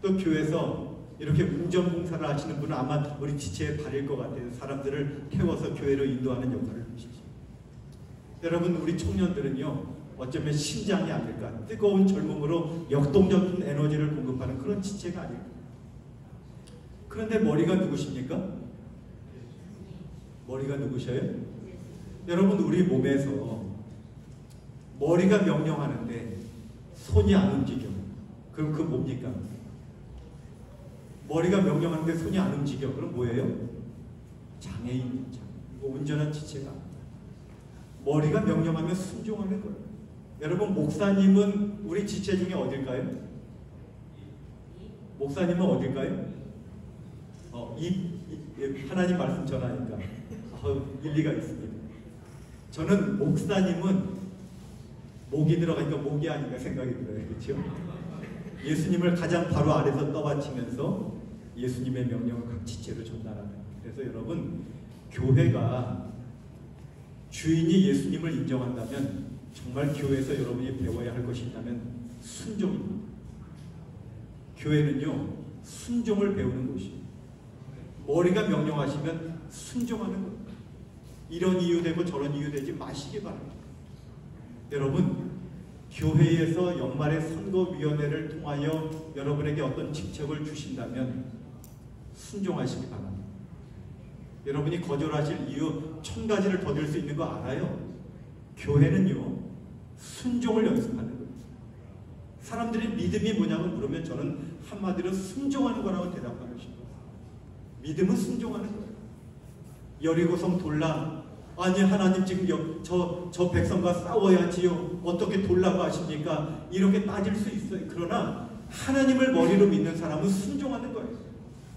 또 교회에서 이렇게 운전 봉사를 하시는 분은 아마 우리 지체의 발일 것 같아요. 사람들을 태워서 교회로 인도하는 역할을 하시죠. 여러분, 우리 청년들은요, 어쩌면 심장이 아닐까, 뜨거운 젊음으로 역동적인 에너지를 공급하는 그런 지체가 아닐까. 그런데 머리가 누구십니까? 머리가 누구셔요? 여러분, 우리 몸에서 머리가 명령하는데 손이 안 움직여. 그럼 그거 뭡니까? 머리가 명령하는데 손이 안 움직여. 그럼 뭐예요? 장애인입니다. 온전한 지체가. 머리가 명령하면 순종하는 거예요. 여러분, 목사님은 우리 지체 중에 어딜까요? 목사님은 어딜까요? 하나님 말씀 전하니까 일리가 있습니다. 저는 목사님은 목이 들어가니까 목이 아닌가 생각이 들어요. 그렇죠? 예수님을 가장 바로 아래서 떠받치면서 예수님의 명령을 각 지체로 전달하는. 그래서 여러분, 교회가 주인이 예수님을 인정한다면 정말 교회에서 여러분이 배워야 할 것이 있다면 순종입니다. 교회는요, 순종을 배우는 곳이에요. 머리가 명령하시면 순종하는 거예요. 이런 이유 되고 저런 이유 되지 마시기 바랍니다. 여러분, 교회에서 연말에 선거위원회를 통하여 여러분에게 어떤 직책을 주신다면 순종하시기 바랍니다. 여러분이 거절하실 이유 1000가지를 더 들 수 있는 거 알아요? 교회는요, 순종을 연습하는 거예요. 사람들이 믿음이 뭐냐고 물으면 저는 한마디로 순종하는 거라고 대답하고 싶어요. 믿음은 순종하는 거예요. 여리고성 돌라, 아니 하나님 지금 저 백성과 싸워야지요, 어떻게 돌라고 하십니까? 이렇게 따질 수 있어요. 그러나 하나님을 머리로 믿는 사람은 순종하는 거예요.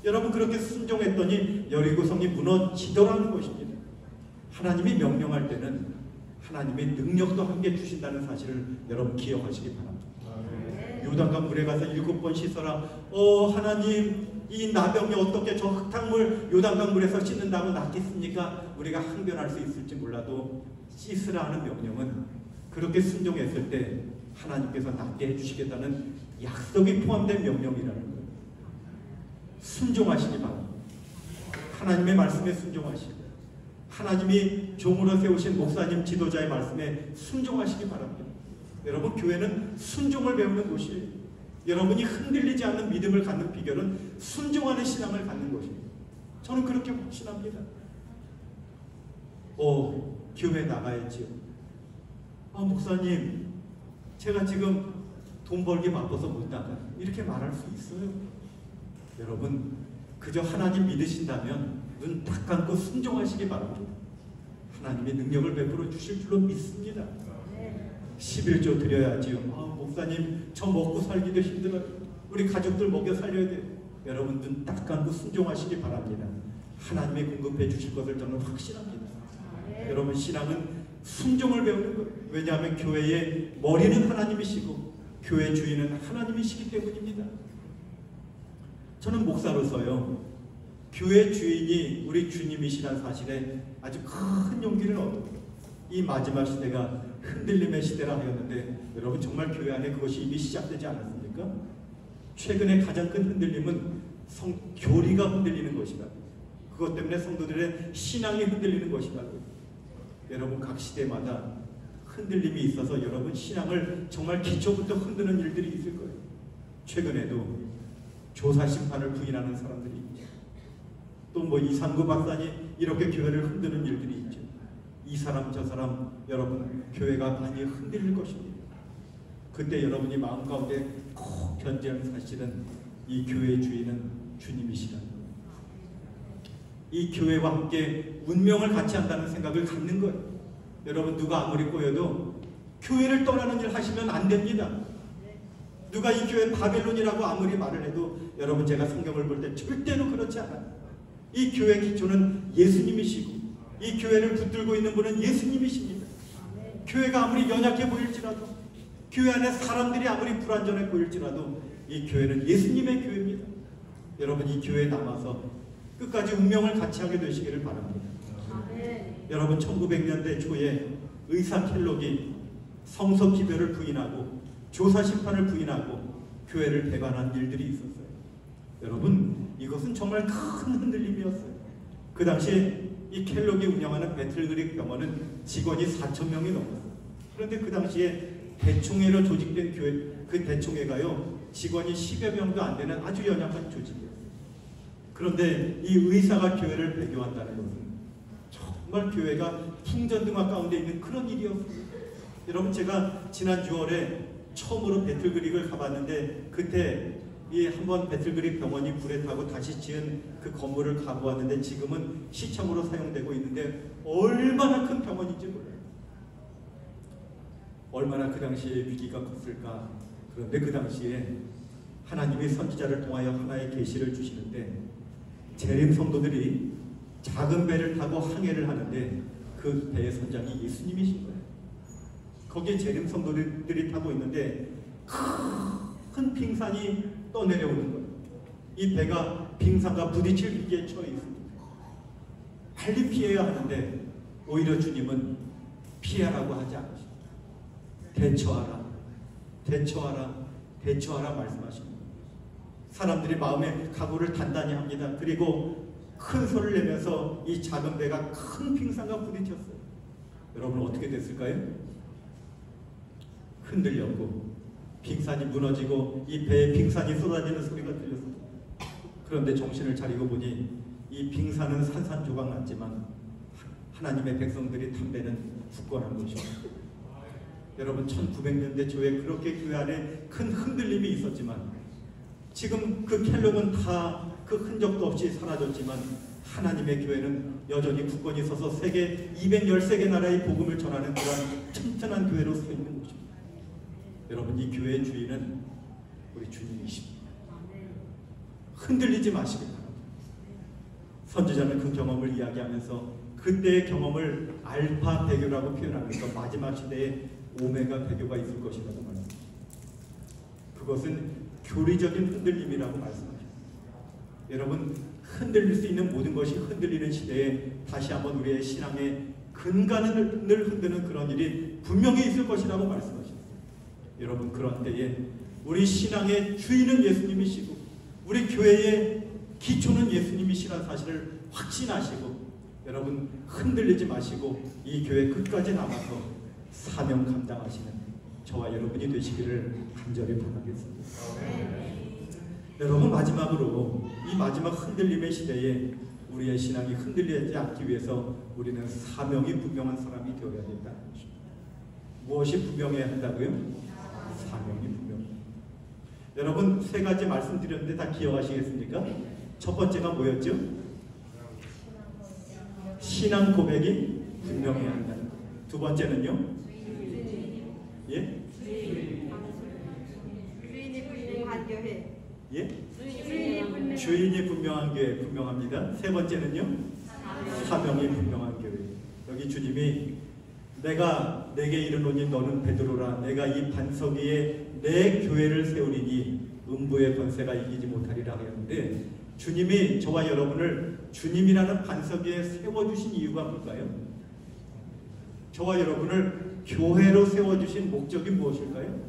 여러분, 그렇게 순종했더니 여리고성이 무너지더라는 것입니다. 하나님이 명령할 때는 하나님의 능력도 함께 주신다는 사실을 여러분 기억하시기 바랍니다. 요단강 물에 가서 7번 씻어라. 하나님, 이 나병이 어떻게 저 흙탕물 요단강 물에서 씻는다고 낫겠습니까? 우리가 항변할 수 있을지 몰라도 씻으라 하는 명령은 그렇게 순종했을 때 하나님께서 낫게 해주시겠다는 약속이 포함된 명령이라는 거예요. 순종하시기 바랍니다. 하나님의 말씀에 순종하시고 하나님이 종으로 세우신 목사님 지도자의 말씀에 순종하시기 바랍니다. 여러분, 교회는 순종을 배우는 곳이에요. 여러분이 흔들리지 않는 믿음을 갖는 비결은 순종하는 신앙을 갖는 것입니다. 저는 그렇게 확신합니다. 교회 나가야지요. 목사님, 제가 지금 돈 벌기 바빠서 못 나가요. 이렇게 말할 수 있어요. 여러분, 그저 하나님 믿으신다면 눈 딱 감고 순종하시기 바랍니다. 하나님의 능력을 베풀어 주실 줄로 믿습니다. 11조 드려야지요. 목사님 저 먹고 살기도 힘들어요. 우리 가족들 먹여 살려야 돼요. 여러분 눈 딱 감고 순종하시기 바랍니다. 하나님이 공급해 주실 것을 저는 확신합니다. 여러분 신앙은 순종을 배우는 거예요. 왜냐하면 교회의 머리는 하나님이시고 교회 주인은 하나님이시기 때문입니다. 저는 목사로서요, 교회 주인이 우리 주님이시라는 사실에 아주 큰 용기를 얻었고, 이 마지막 시대가 흔들림의 시대라 하였는데 여러분 정말 교회 안에 그것이 이미 시작되지 않았습니까? 최근에 가장 큰 흔들림은 교리가 흔들리는 것이다. 그것 때문에 성도들의 신앙이 흔들리는 것이다. 여러분 각 시대마다 흔들림이 있어서 여러분 신앙을 정말 기초부터 흔드는 일들이 있을 거예요. 최근에도 조사 심판을 부인하는 사람들이 있죠. 또 뭐 이상구 박사님 이렇게 교회를 흔드는 일들이 있죠. 이 사람 저 사람 여러분 교회가 많이 흔들릴 것입니다. 그때 여러분이 마음 가운데 꼭 견지하는 사실은 이 교회의 주인은 주님이시라는 거예요. 이 교회와 함께 운명을 같이 한다는 생각을 갖는 거예요. 여러분 누가 아무리 꼬여도 교회를 떠나는 일 하시면 안 됩니다. 누가 이 교회 바벨론이라고 아무리 말을 해도 여러분 제가 성경을 볼 때 절대로 그렇지 않아요. 이 교회 기초는 예수님이시고 이 교회를 붙들고 있는 분은 예수님이십니다. 교회가 아무리 연약해 보일지라도 교회 안에 사람들이 아무리 불완전해 보일지라도 이 교회는 예수님의 교회입니다. 여러분 이 교회에 남아서 끝까지 운명을 같이 하게 되시기를 바랍니다. 여러분 1900년대 초에 의사 켈록이 성서 기별을 부인하고 조사 심판을 부인하고 교회를 배반한 일들이 있었어요. 여러분 이것은 정말 큰 흔들림이었어요. 그 당시에 이 켈록이 운영하는 배틀그릭 병원은 직원이 4,000명이 넘었어요. 그런데 그 당시에 대총회로 조직된 교회, 그 대총회가요 직원이 10여 명도 안 되는 아주 연약한 조직이었어요. 그런데 이 의사가 교회를 배교한다는 것은 정말 교회가 풍전등화 가운데 있는 그런 일이었습니다. 여러분 제가 지난 6월에 처음으로 배틀그릭을 가봤는데 그때 이 한번 배틀그릭 병원이 불에 타고 다시 지은 그 건물을 가보았는데 지금은 시청으로 사용되고 있는데 얼마나 큰 병원인지 몰라요. 얼마나 그 당시에 위기가 컸을까. 그런데 그 당시에 하나님이 선지자를 통하여 하나의 계시를 주시는데 재림 성도들이 작은 배를 타고 항해를 하는데 그 배의 선장이 예수님이신 거예요. 거기에 재림 성도들이 타고 있는데 큰 빙산이 떠내려오는 거예요. 이 배가 빙산과 부딪힐 위기에 처해 있습니다. 빨리 피해야 하는데 오히려 주님은 피하라고 하지 않으십니다. 대처하라, 대처하라, 대처하라 말씀하십니다. 사람들이 마음의 각오를 단단히 합니다. 그리고 큰 소리를 내면서 이 작은 배가 큰 빙산과 부딪혔어요. 여러분 어떻게 됐을까요? 흔들렸고 빙산이 무너지고 이 배에 빙산이 쏟아지는 소리가 들렸습니다. 그런데 정신을 차리고 보니 이 빙산은 산산조각 났지만 하나님의 백성들이 탄 배는 굳건한 것입니다. 여러분 1900년대 초에 그렇게 교회 안에 큰 흔들림이 있었지만 지금 그 켈록은 다 그 흔적도 없이 사라졌지만 하나님의 교회는 여전히 굳건히 서서 세계 213개 나라의 복음을 전하는 그런 튼튼한 교회로 서 있는 것입니다. 여러분 이 교회의 주인은 우리 주님이십니다. 흔들리지 마시기 바랍니다. 선지자는 그 경험을 이야기하면서 그때의 경험을 알파 배교라고 표현하면서 마지막 시대에 오메가 배교가 있을 것이라고 말합니다. 그것은 교리적인 흔들림이라고 말씀하십니다. 여러분 흔들릴 수 있는 모든 것이 흔들리는 시대에 다시 한번 우리의 신앙의 근간을 흔드는 그런 일이 분명히 있을 것이라고 말씀하십니다. 여러분 그런 때에 우리 신앙의 주인은 예수님이시고 우리 교회의 기초는 예수님이시라는 사실을 확신하시고 여러분 흔들리지 마시고 이 교회 끝까지 남아서 사명 감당하시는 저와 여러분이 되시기를 간절히 바라겠습니다. 여러분 마지막으로 이 마지막 흔들림의 시대에 우리의 신앙이 흔들리지 않기 위해서 우리는 사명이 분명한 사람이 되어야 된다는 것입니다. 무엇이 분명해야 한다고요? 사명이 분명해요. 여러분 세 가지 말씀드렸는데 다 기억하시겠습니까? 첫 번째가 뭐였죠? 신앙 고백이 분명해야 한다는 거예요. 두 번째는요? 예? 주인이 분명한 교회. 예? 주인이 분명한 교회 분명합니다. 세 번째는요? 사명이 분명한 교회. 여기 주님이 내가 내게 이르노니 너는 베드로라. 내가 이 반석 위에 내 교회를 세우리니 음부의 권세가 이기지 못하리라 하였는데, 주님이 저와 여러분을 주님이라는 반석 위에 세워주신 이유가 뭘까요? 저와 여러분을 교회로 세워주신 목적이 무엇일까요?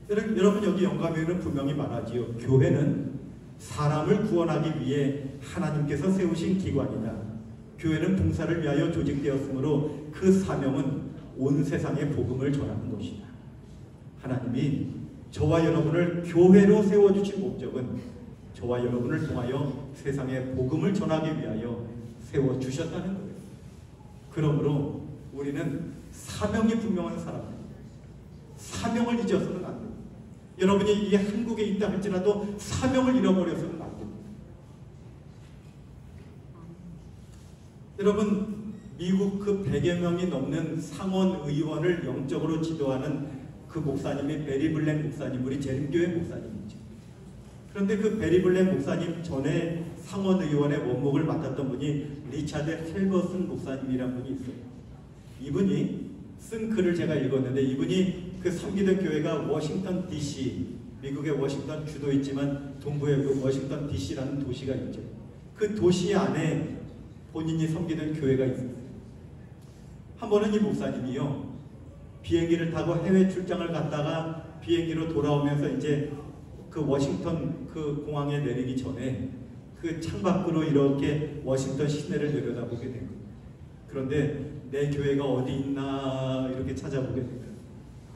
여러분 여기 영감에는 분명히 말하지요. 교회는 사람을 구원하기 위해 하나님께서 세우신 기관이다. 교회는 봉사를 위하여 조직되었으므로 그 사명은 온 세상에 복음을 전하는 것이다. 하나님이 저와 여러분을 교회로 세워주신 목적은 저와 여러분을 통하여 세상에 복음을 전하기 위하여 세워주셨다는 거예요. 그러므로 우리는 사명이 분명한 사람입니다. 사명을 잊어서는 안 됩니다. 여러분이 이 한국에 있다 할지라도 사명을 잃어버려서는 안 됩니다. 여러분, 미국 그 100여 명이 넘는 상원 의원을 영적으로 지도하는 그 목사님이 베리 블랙 목사님, 우리 재림교회 목사님이죠. 그런데 그 베리 블랙 목사님 전에 상원 의원의 원목을 맡았던 분이 리차드 헬버슨 목사님이라는 분이 있어요. 이분이 쓴 글을 제가 읽었는데, 이분이 그 섬기던 교회가 워싱턴 DC, 미국의 워싱턴 주도 있지만 동부에 그 워싱턴 DC라는 도시가 있죠. 그 도시 안에 본인이 섬기던 교회가 있었어요. 한 번은 이 목사님이요, 비행기를 타고 해외 출장을 갔다가 비행기로 돌아오면서 이제 그 워싱턴 그 공항에 내리기 전에 그 창밖으로 이렇게 워싱턴 시내를 내려다보게 된 거예요. 그런데 내 교회가 어디 있나 이렇게 찾아보게 된 거예요.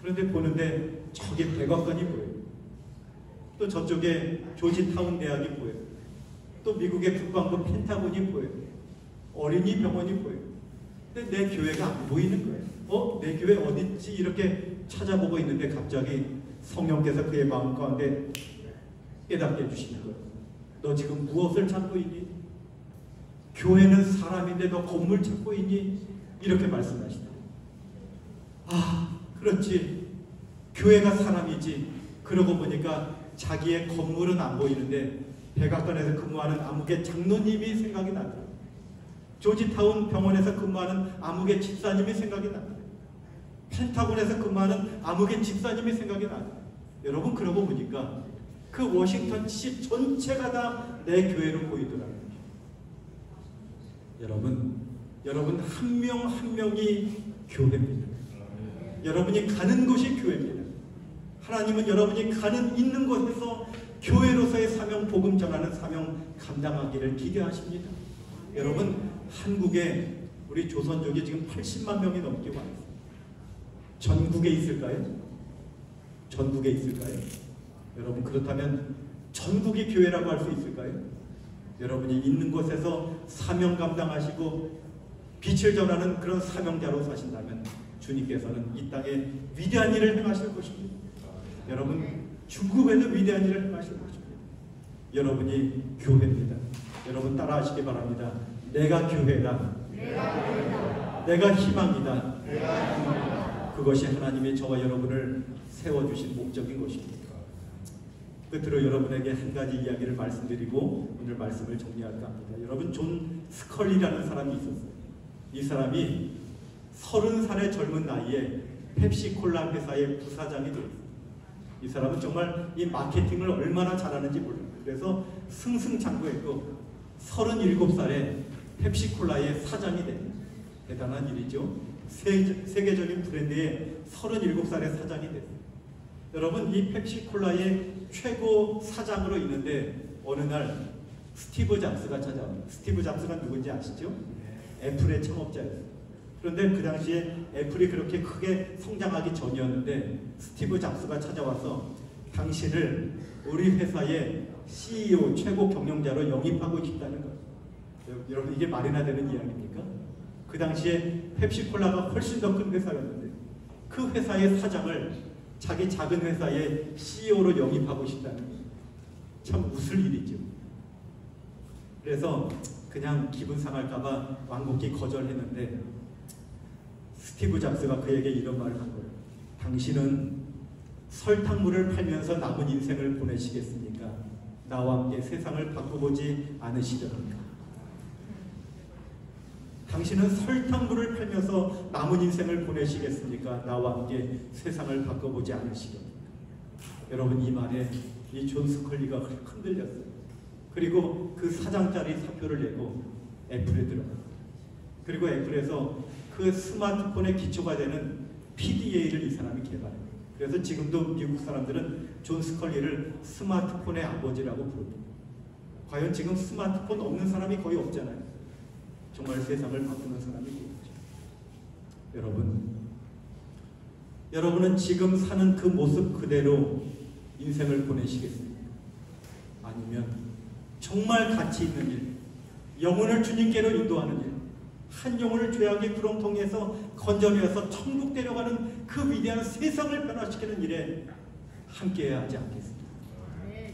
그런데 보는데 저기 백악관이 보여요. 또 저쪽에 조지타운 대학이 보여요. 또 미국의 국방부 펜타곤이 보여요. 어린이 병원이 보여요. 근데 내 교회가 안 보이는 거예요. 내 교회 어디 있지? 이렇게 찾아보고 있는데 갑자기 성령께서 그의 마음 가운데 깨닫게 해주시는 거예요. 너 지금 무엇을 찾고 있니? 교회는 사람인데 너 건물 찾고 있니? 이렇게 말씀하시다. 아, 그렇지. 교회가 사람이지. 그러고 보니까 자기의 건물은 안 보이는데 백악관에서 근무하는 암흑의 장로님이 생각이 나더라고요. 조지타운 병원에서 근무하는 암흑의 집사님이 생각이 나더라고요. 펜타곤에서 근무하는 암흑의 집사님이 생각이 나더라고요. 여러분, 그러고 보니까 그 워싱턴 DC 전체가 다 내 교회로 보이더라고요. 여러분 한 명 한 명이 교회입니다. 여러분이 가는 곳이 교회입니다. 하나님은 여러분이 있는 곳에서 교회로서의 사명, 복음 전하는 사명 감당하기를 기대하십니다. 여러분, 한국에 우리 조선족이 지금 80만 명이 넘게 와 있어요. 전국에 있을까요? 전국에 있을까요? 여러분, 그렇다면 전국이 교회라고 할 수 있을까요? 여러분이 있는 곳에서 사명 감당하시고 빛을 전하는 그런 사명자로 사신다면 주님께서는 이 땅에 위대한 일을 행하실 것입니다. 여러분, 중국에도 위대한 일을 행하실 것입니다. 여러분이 교회입니다. 여러분, 따라하시기 바랍니다. 내가 교회다. 내가 희망이다. 그것이 하나님이 저와 여러분을 세워주신 목적인 것입니다. 끝으로 여러분에게 한 가지 이야기를 말씀드리고 오늘 말씀을 정리할까 합니다. 여러분, 존 스컬리라는 사람이 있었어요. 이 사람이 30살의 젊은 나이에 펩시콜라 회사의 부사장이 되었어요. 이 사람은 정말 이 마케팅을 얼마나 잘하는지 몰라요. 그래서 승승장구했고 37살에 펩시콜라의 사장이 됩니다. 대단한 일이죠. 세계적인 브랜드의 37살의 사장이 됐어요. 여러분, 이 펩시콜라의 최고 사장으로 있는데 어느 날 스티브 잡스가 찾아옵니다. 스티브 잡스가 누군지 아시죠? 애플의 창업자였어요. 그런데 그 당시에 애플이 그렇게 크게 성장하기 전이었는데 스티브 잡스가 찾아와서 당신을 우리 회사의 CEO, 최고 경영자로 영입하고 싶다는 거예요. 여러분, 이게 말이나 되는 이야기입니까? 그 당시에 펩시콜라가 훨씬 더 큰 회사였는데 그 회사의 사장을 자기 작은 회사의 CEO로 영입하고 싶다는 거예요. 참 웃을 일이죠. 그래서 그냥 기분 상할까봐 완곡히 거절했는데 스티브 잡스가 그에게 이런 말을 한 거예요. 당신은 설탕물을 팔면서 남은 인생을 보내시겠습니까? 나와 함께 세상을 바꿔보지 않으시렵니까? 당신은 설탕물을 팔면서 남은 인생을 보내시겠습니까? 나와 함께 세상을 바꿔보지 않으시렵니까? 여러분, 이 말에 이 존 스컬리가 흔들렸어요. 그리고 그 사장짜리 사표를 내고 애플에 들어갔어요. 그리고 애플에서 그 스마트폰의 기초가 되는 PDA를 이 사람이 개발해요. 그래서 지금도 미국 사람들은 존 스컬리를 스마트폰의 아버지라고 부릅니다. 과연 지금 스마트폰 없는 사람이 거의 없잖아요. 정말 세상을 바꾸는 사람이 있죠. 여러분은 지금 사는 그 모습 그대로 인생을 보내시겠습니까? 아니면 정말 가치 있는 일, 영혼을 주님께로 인도하는 일, 한 영혼을 죄악의 구렁텅이에서 건져내어서 천국 데려가는 그 위대한 세상을 변화시키는 일에 함께해야 하지 않겠습니까?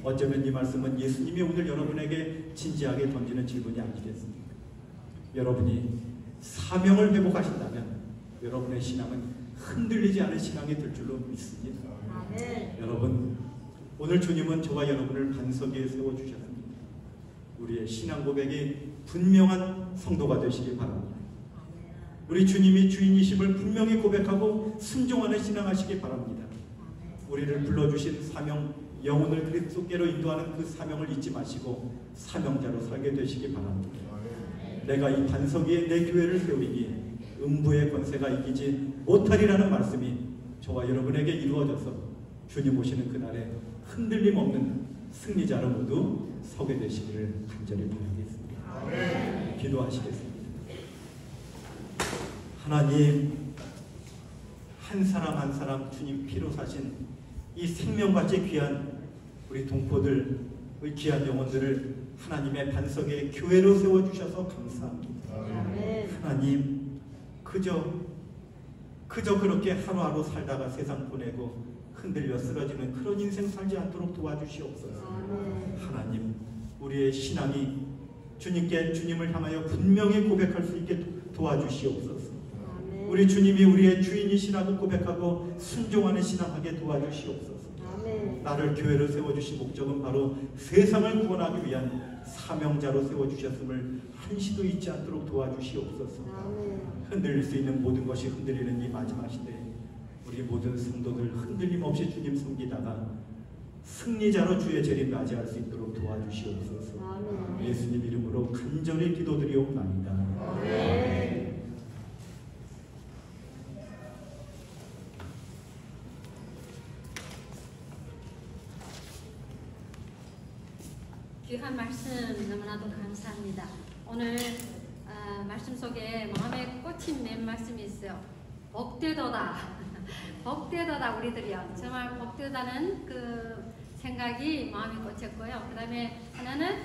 어쩌면 이 말씀은 예수님이 오늘 여러분에게 진지하게 던지는 질문이 아니겠습니까? 여러분이 사명을 회복하신다면 여러분의 신앙은 흔들리지 않은 신앙이 될 줄로 믿습니다. 여러분, 오늘 주님은 저와 여러분을 반석 위에 세워주셨습니다. 우리의 신앙 고백이 분명한 성도가 되시기 바랍니다. 우리 주님이 주인이심을 분명히 고백하고 순종하는 신앙하시기 바랍니다. 우리를 불러주신 사명, 영혼을 그리스도께로 인도하는 그 사명을 잊지 마시고 사명자로 살게 되시기 바랍니다. 내가 이 반석 위에 내 교회를 세우리니 음부의 권세가 이기지 못하리라는 말씀이 저와 여러분에게 이루어져서 주님 오시는 그날에 흔들림 없는 승리자로 모두 서게 되시기를 간절히 바라겠습니다. 기도하시겠습니다. 하나님, 한 사람 한 사람 주님 피로 사신 이 생명같이 귀한 우리 동포들, 우리 귀한 영혼들을 하나님의 반석에 교회로 세워주셔서 감사합니다. 하나님, 그저 그렇게 하루하루 살다가 세상 보내고 흔들려 쓰러지는 그런 인생 살지 않도록 도와주시옵소서. 하나님, 우리의 신앙이 주님을 향하여 분명히 고백할 수 있게 도와주시옵소서. 우리 주님이 우리의 주인이시라고 고백하고 순종하는 신앙하게 도와주시옵소서. 나를 교회로 세워주신 목적은 바로 세상을 구원하기 위한 사명자로 세워주셨음을 한시도 잊지 않도록 도와주시옵소서. 흔들릴 수 있는 모든 것이 흔들리는 이 마지막 시대에 우리 모든 성도들 흔들림 없이 주님 섬기다가 승리자로 주의 재림 맞이할 수 있도록 도와주시옵소서. 예수님 이름으로 간절히 기도드리옵나이다. 아멘. 귀한 말씀 너무나도 감사합니다. 오늘 말씀 속에 마음에 꽂힌 맨 말씀이 있어요. 복되도다. 복되도다 우리들이요. 정말 복되다는 그 생각이 마음에 꽂혔고요. 그 다음에 하나는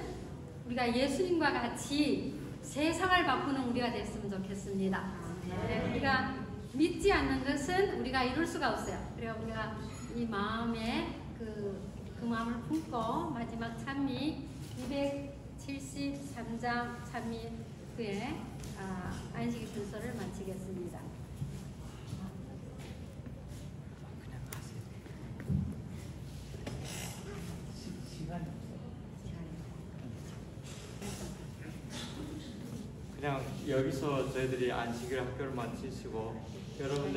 우리가 예수님과 같이 세상을 바꾸는 우리가 됐으면 좋겠습니다. 네, 우리가 믿지 않는 것은 우리가 이룰 수가 없어요. 그래서 우리가 이 마음에 그 마음을 품고 마지막 찬미 273장 찬미 후에 안식일 순서를 마치겠습니다. 그냥 여기서 저희들이 안식일 학교를 마치시고 여러분들